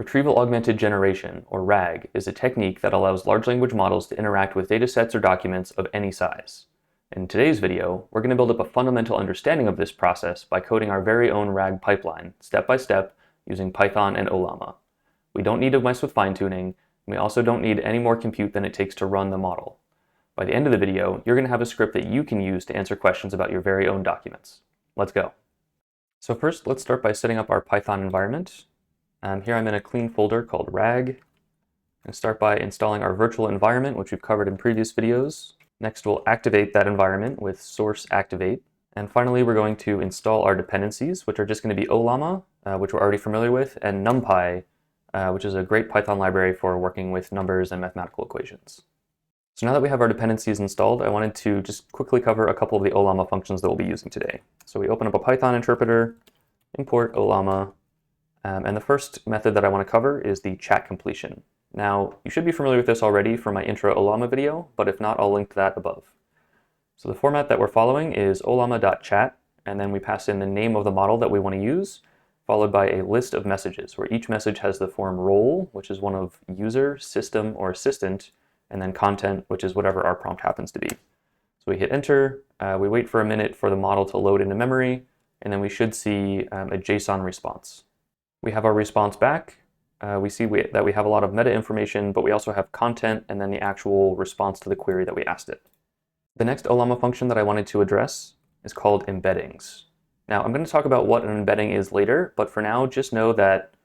Retrieval Augmented Generation, or RAG, is a technique that allows large language models to interact with datasets or documents of any size. In today's video, we're going to build up a fundamental understanding of this process by coding our very own RAG pipeline, step by step, using Python and Ollama. We don't need to mess with fine-tuning, and we also don't need any more compute than it takes to run the model. By the end of the video, you're going to have a script that you can use to answer questions about your very own documents. Let's go. So first, let's start by setting up our Python environment. Here I'm in a clean folder called RAG. And start by installing our virtual environment, which we've covered in previous videos. Next, we'll activate that environment with source activate. And finally, we're going to install our dependencies, which are just going to be Ollama, which we're already familiar with, and NumPy, which is a great Python library for working with numbers and mathematical equations. So now that we have our dependencies installed, I wanted to just quickly cover a couple of the Ollama functions that we'll be using today. So we open up a Python interpreter, import Ollama, and the first method that I want to cover is the chat completion. Now, you should be familiar with this already from my intro Ollama video, but if not, I'll link to that above. So the format that we're following is ollama.chat, and then we pass in the name of the model that we want to use, followed by a list of messages, where each message has the form role, which is one of user, system, or assistant, and then content, which is whatever our prompt happens to be. So we hit enter, we wait for a minute for the model to load into memory, and then we should see a JSON response. We have our response back. We see that we have a lot of meta information, but we also have content and then the actual response to the query that we asked it. The next Ollama function that I wanted to address is called embeddings. Now, I'm going to talk about what an embedding is later, but for now, just know that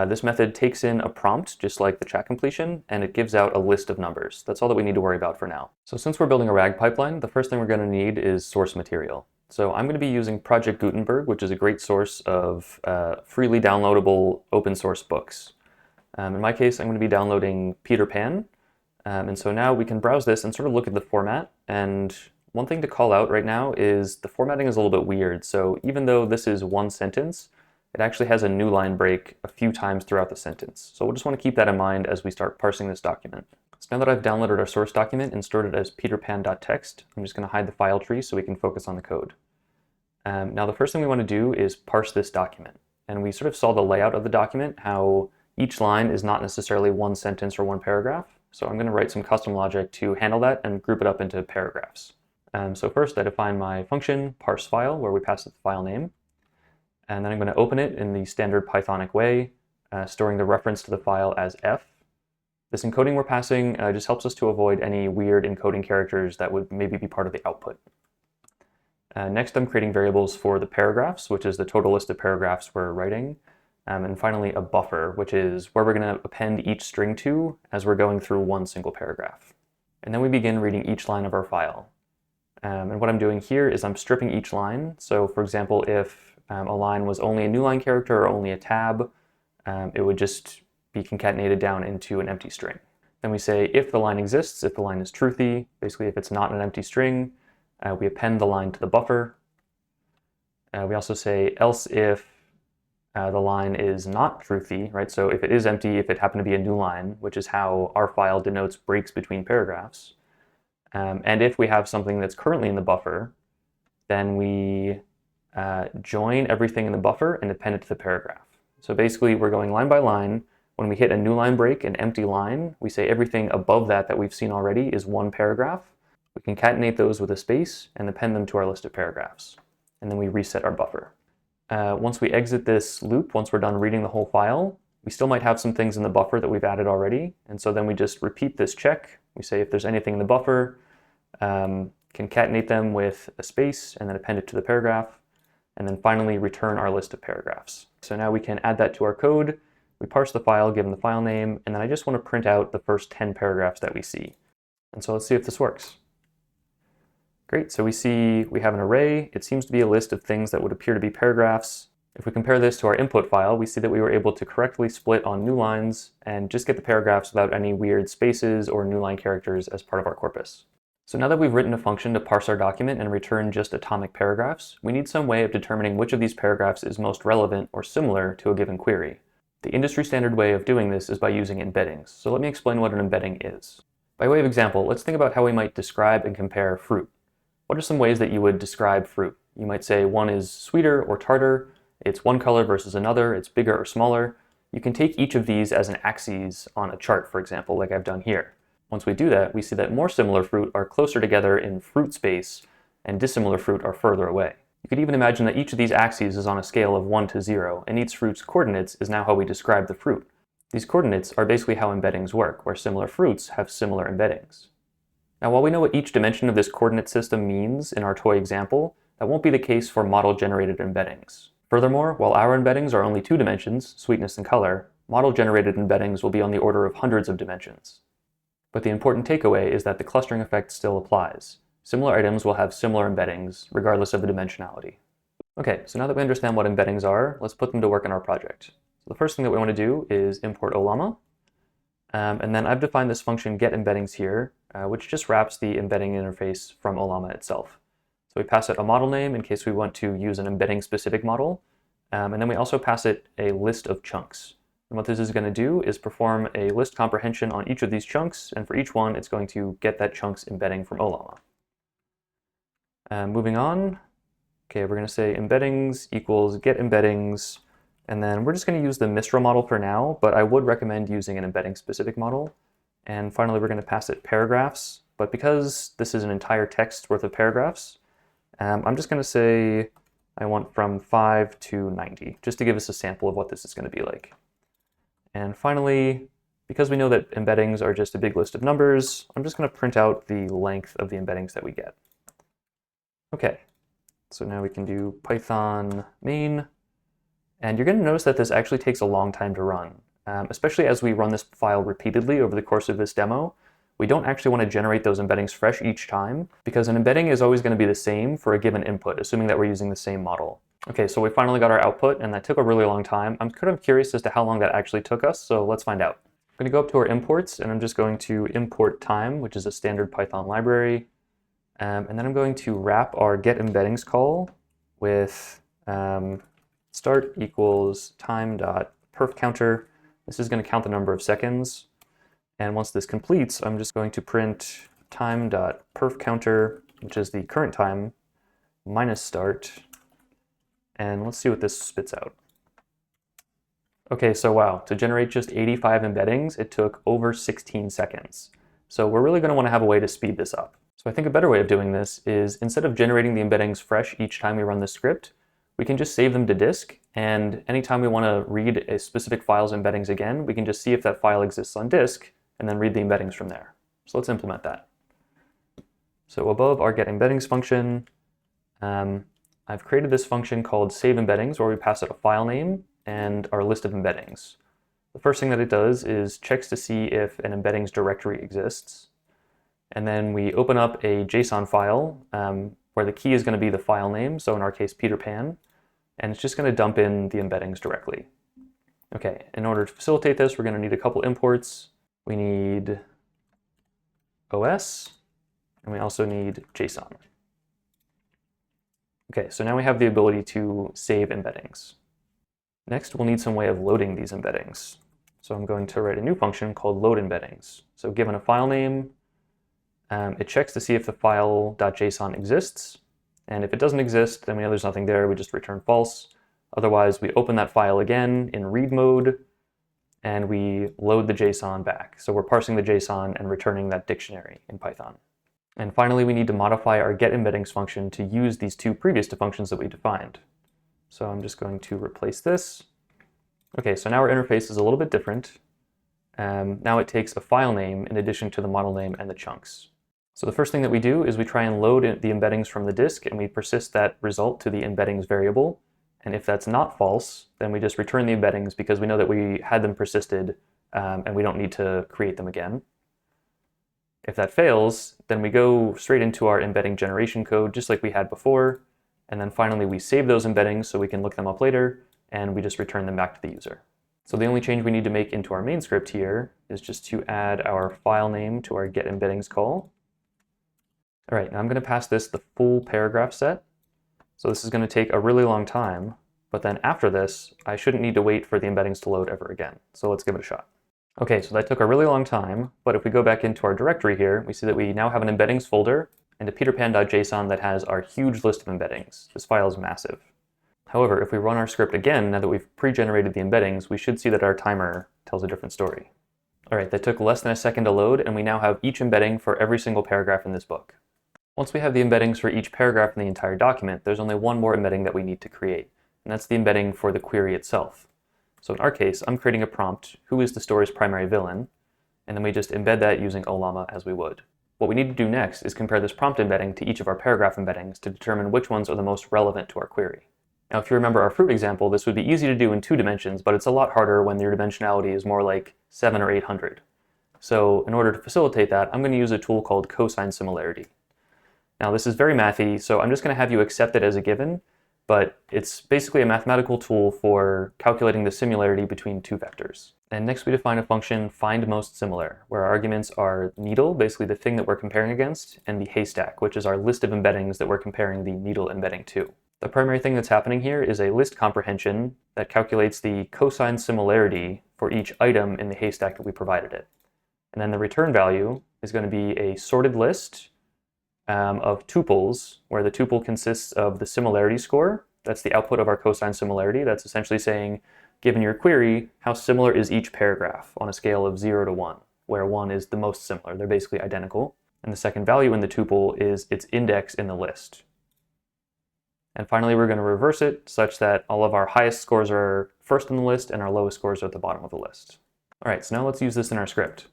this method takes in a prompt, just like the chat completion, and it gives out a list of numbers. That's all that we need to worry about for now. So since we're building a RAG pipeline, the first thing we're going to need is source material. So I'm going to be using Project Gutenberg, which is a great source of freely downloadable open source books. In my case, I'm going to be downloading Peter Pan. And so now we can browse this and sort of look at the format. And one thing to call out right now is the formatting is a little bit weird. So even though this is one sentence, it actually has a new line break a few times throughout the sentence. So we'll just want to keep that in mind as we start parsing this document. So now that I've downloaded our source document and stored it as peterpan.txt, I'm just going to hide the file tree so we can focus on the code. Now the first thing we want to do is parse this document. And we sort of saw the layout of the document, how each line is not necessarily one sentence or one paragraph. So I'm going to write some custom logic to handle that and group it up into paragraphs. So first I define my function parse file, where we pass it the file name. And then I'm going to open it in the standard Pythonic way, storing the reference to the file as f. This encoding we're passing just helps us to avoid any weird encoding characters that would maybe be part of the output. Next, I'm creating variables for the paragraphs, which is the total list of paragraphs we're writing. And finally, a buffer, which is where we're going to append each string to as we're going through one single paragraph. And then we begin reading each line of our file. And what I'm doing here is I'm stripping each line. So for example, if a line was only a new line character or only a tab, it would just be concatenated down into an empty string. Then we say if the line exists, if the line is truthy, basically if it's not an empty string, we append the line to the buffer. We also say else if the line is not truthy, right? So if it is empty, if it happened to be a new line, which is how our file denotes breaks between paragraphs. And if we have something that's currently in the buffer, then we join everything in the buffer and append it to the paragraph. So basically we're going line by line. When we hit a new line break, an empty line, we say everything above that we've seen already is one paragraph. We concatenate those with a space and append them to our list of paragraphs. And then we reset our buffer. Once we exit this loop, once we're done reading the whole file, we still might have some things in the buffer that we've added already. And so then we just repeat this check. We say if there's anything in the buffer, concatenate them with a space and then append it to the paragraph. And then finally return our list of paragraphs. So now we can add that to our code. We parse the file given the file name, and then I just want to print out the first 10 paragraphs that we see. And so let's see if this works. Great, so we see we have an array. It seems to be a list of things that would appear to be paragraphs. If we compare this to our input file, we see that we were able to correctly split on new lines and just get the paragraphs without any weird spaces or new line characters as part of our corpus. So now that we've written a function to parse our document and return just atomic paragraphs, we need some way of determining which of these paragraphs is most relevant or similar to a given query. The industry standard way of doing this is by using embeddings. So let me explain what an embedding is. By way of example, let's think about how we might describe and compare fruit. What are some ways that you would describe fruit? You might say one is sweeter or tartar, it's one color versus another, it's bigger or smaller. you can take each of these as an axis on a chart, for example, like I've done here. Once we do that, we see that more similar fruit are closer together in fruit space, and dissimilar fruit are further away. You could even imagine that each of these axes is on a scale of 1 to 0, and each fruit's coordinates is now how we describe the fruit. These coordinates are basically how embeddings work, where similar fruits have similar embeddings. Now, while we know what each dimension of this coordinate system means in our toy example, that won't be the case for model-generated embeddings. Furthermore, while our embeddings are only 2 dimensions, sweetness and color, model-generated embeddings will be on the order of hundreds of dimensions. But the important takeaway is that the clustering effect still applies. Similar items will have similar embeddings, regardless of the dimensionality. Okay, so now that we understand what embeddings are, let's put them to work in our project. So the first thing that we want to do is import Ollama. And then I've defined this function getEmbeddings here, which just wraps the embedding interface from Ollama itself. So we pass it a model name in case we want to use an embedding-specific model. And then we also pass it a list of chunks. And what this is going to do is perform a list comprehension on each of these chunks, and for each one, it's going to get that chunk's embedding from Ollama. Moving on, okay, we're going to say embeddings equals getEmbeddings, and then we're just going to use the Mistral model for now, but I would recommend using an embedding-specific model. And finally, we're going to pass it paragraphs, but because this is an entire text worth of paragraphs, I'm just going to say I want from 5 to 90, just to give us a sample of what this is going to be like. And finally, because we know that embeddings are just a big list of numbers, I'm just going to print out the length of the embeddings that we get. Okay, so now we can do Python main, and you're going to notice that this actually takes a long time to run, especially as we run this file repeatedly over the course of this demo. We don't actually want to generate those embeddings fresh each time, because an embedding is always going to be the same for a given input, assuming that we're using the same model. Okay, so we finally got our output, and that took a really long time. I'm kind of curious as to how long that actually took us, so let's find out. I'm going to go up to our imports, and I'm just going to import time, which is a standard Python library. And then I'm going to wrap our getEmbeddings call with start equals time.perfCounter. This is going to count the number of seconds. And once this completes, I'm just going to print time.perfCounter, which is the current time, minus start. And let's see what this spits out. Okay, so wow, to generate just 85 embeddings, it took over 16 seconds. So we're really going to want to have a way to speed this up. So I think a better way of doing this is, instead of generating the embeddings fresh each time we run the script, we can just save them to disk, and anytime we want to read a specific file's embeddings again, we can just see if that file exists on disk, and then read the embeddings from there. So let's implement that. So above our getEmbeddings function, I've created this function called saveEmbeddings, where we pass it a file name and our list of embeddings. The first thing that it does is checks to see if an embeddings directory exists. And then we open up a JSON file where the key is going to be the file name, so in our case, Peter Pan, and it's just going to dump in the embeddings directly. Okay, in order to facilitate this, we're going to need a couple imports. We need OS, and we also need JSON. Okay, so now we have the ability to save embeddings. Next, we'll need some way of loading these embeddings. So I'm going to write a new function called loadEmbeddings. So given a file name, it checks to see if the file.json exists. And if it doesn't exist, then we know there's nothing there, we just return false. Otherwise, we open that file again in read mode, and we load the JSON back. So we're parsing the JSON and returning that dictionary in Python. And finally, we need to modify our getEmbeddings function to use these two previous functions that we defined. So I'm just going to replace this. Okay, so now our interface is a little bit different. Now it takes a file name in addition to the model name and the chunks. So the first thing that we do is we try and load the embeddings from the disk, and we persist that result to the embeddings variable. And if that's not false, then we just return the embeddings because we know that we had them persisted and we don't need to create them again. If that fails, then we go straight into our embedding generation code just like we had before. And then finally we save those embeddings so we can look them up later, and we just return them back to the user. So the only change we need to make into our main script here is just to add our file name to our getEmbeddings call. All right, now I'm going to pass this the full paragraph set. So this is going to take a really long time, but then after this, I shouldn't need to wait for the embeddings to load ever again. So let's give it a shot. Okay, so that took a really long time, but if we go back into our directory here, we see that we now have an embeddings folder and a peterpan.json that has our huge list of embeddings. This file is massive. However, if we run our script again, now that we've pre-generated the embeddings, we should see that our timer tells a different story. All right, that took less than a second to load, and we now have each embedding for every single paragraph in this book. Once we have the embeddings for each paragraph in the entire document, there's only one more embedding that we need to create, and that's the embedding for the query itself. So in our case, I'm creating a prompt, who is the story's primary villain, and then we just embed that using Ollama as we would. What we need to do next is compare this prompt embedding to each of our paragraph embeddings to determine which ones are the most relevant to our query. Now, if you remember our fruit example, this would be easy to do in 2 dimensions, but it's a lot harder when your dimensionality is more like 7 or 800. So in order to facilitate that, I'm going to use a tool called Cosine similarity. Now, this is very mathy, so I'm just going to have you accept it as a given, but it's basically a mathematical tool for calculating the similarity between 2 vectors. And next we define a function findMostSimilar, where our arguments are needle, basically the thing that we're comparing against, and the haystack, which is our list of embeddings that we're comparing the needle embedding to. The primary thing that's happening here is a list comprehension that calculates the cosine similarity for each item in the haystack that we provided it. And then the return value is going to be a sorted list of tuples, where the tuple consists of the similarity score. That's the output of our cosine similarity. That's essentially saying, given your query, how similar is each paragraph on a scale of 0 to 1, where 1 is the most similar. They're basically identical. And the second value in the tuple is its index in the list. And finally, we're going to reverse it such that all of our highest scores are first in the list and our lowest scores are at the bottom of the list. All right, so now let's use this in our script.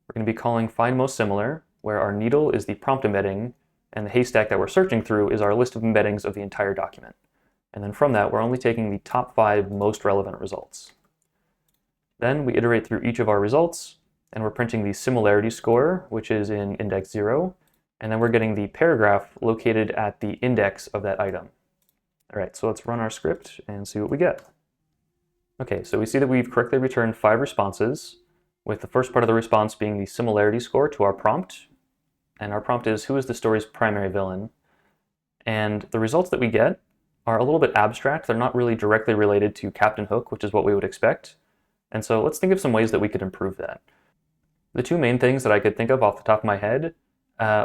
We're going to be calling findMostSimilar, where our needle is the prompt embedding and the haystack that we're searching through is our list of embeddings of the entire document. And then from that, we're only taking the top 5 most relevant results. Then we iterate through each of our results, and we're printing the similarity score, which is in index 0, and then we're getting the paragraph located at the index of that item. All right, so let's run our script and see what we get. Okay, so we see that we've correctly returned 5 responses, with the first part of the response being the similarity score to our prompt. And our prompt is, who is the story's primary villain? And the results that we get are a little bit abstract. They're not really directly related to Captain Hook, which is what we would expect. And so let's think of some ways that we could improve that. The 2 main things that I could think of off the top of my head,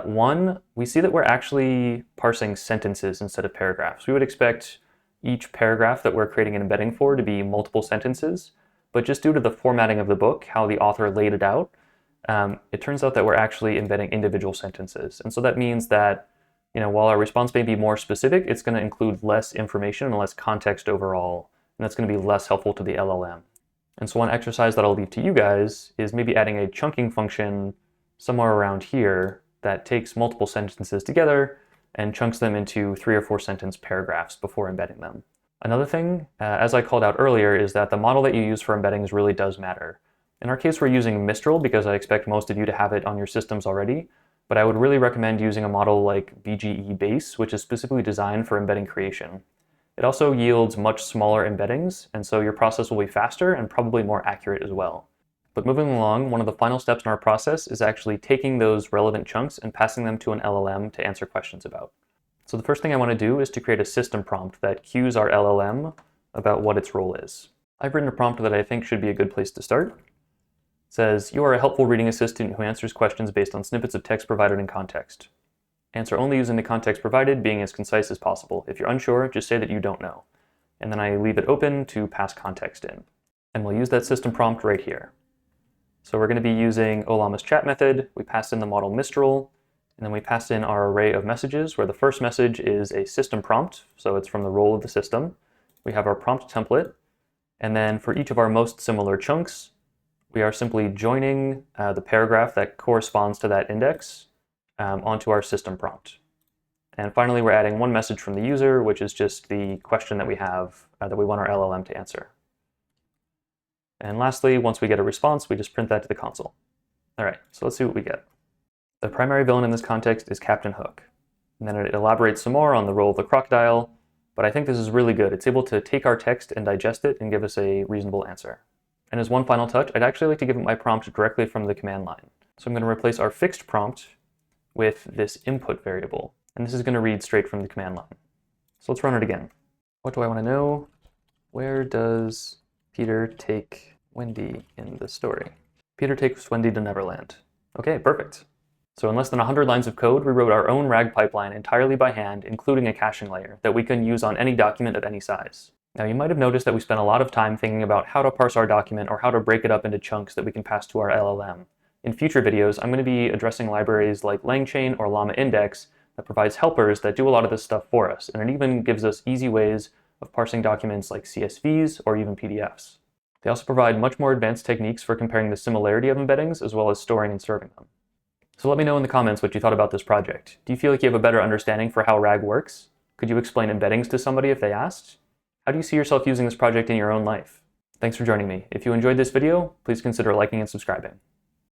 one, we see that we're actually parsing sentences instead of paragraphs. We would expect each paragraph that we're creating an embedding for to be multiple sentences, but just due to the formatting of the book, how the author laid it out, it turns out that we're actually embedding individual sentences. And so that means that, while our response may be more specific, it's going to include less information and less context overall, and that's going to be less helpful to the LLM. And so one exercise that I'll leave to you guys is maybe adding a chunking function somewhere around here that takes multiple sentences together and chunks them into 3 or 4 sentence paragraphs before embedding them. Another thing, as I called out earlier, is that the model that you use for embeddings really does matter. In our case, we're using Mistral because I expect most of you to have it on your systems already, but I would really recommend using a model like BGE Base, which is specifically designed for embedding creation. It also yields much smaller embeddings, and so your process will be faster and probably more accurate as well. But moving along, one of the final steps in our process is actually taking those relevant chunks and passing them to an LLM to answer questions about. So the first thing I want to do is to create a system prompt that cues our LLM about what its role is. I've written a prompt that I think should be a good place to start. It says, you are a helpful reading assistant who answers questions based on snippets of text provided in context. Answer only using the context provided, being as concise as possible. If you're unsure, just say that you don't know. And then I leave it open to pass context in. And we'll use that system prompt right here. So we're going to be using Ollama's chat method. We pass in the model Mistral, and then we pass in our array of messages, where the first message is a system prompt, so it's from the role of the system. We have our prompt template, and then for each of our most similar chunks, we are simply joining the paragraph that corresponds to that index onto our system prompt. And finally, we're adding one message from the user, which is just the question that we have that we want our LLM to answer. And lastly, once we get a response, we just print that to the console. All right, so let's see what we get. The primary villain in this context is Captain Hook. And then it elaborates some more on the role of the crocodile, but I think this is really good. It's able to take our text and digest it and give us a reasonable answer. And as one final touch, I'd actually like to give it my prompt directly from the command line. So I'm going to replace our fixed prompt with this input variable. And this is going to read straight from the command line. So let's run it again. What do I want to know? Where does Peter take Wendy in the story? Peter takes Wendy to Neverland. Okay, perfect. So in less than 100 lines of code, we wrote our own RAG pipeline entirely by hand, including a caching layer that we can use on any document of any size. Now you might have noticed that we spent a lot of time thinking about how to parse our document or how to break it up into chunks that we can pass to our LLM. In future videos, I'm going to be addressing libraries like LangChain or Llama Index that provides helpers that do a lot of this stuff for us, and it even gives us easy ways of parsing documents like CSVs or even PDFs. They also provide much more advanced techniques for comparing the similarity of embeddings as well as storing and serving them. So let me know in the comments what you thought about this project. Do you feel like you have a better understanding for how RAG works? Could you explain embeddings to somebody if they asked? How do you see yourself using this project in your own life? Thanks for joining me. If you enjoyed this video, please consider liking and subscribing.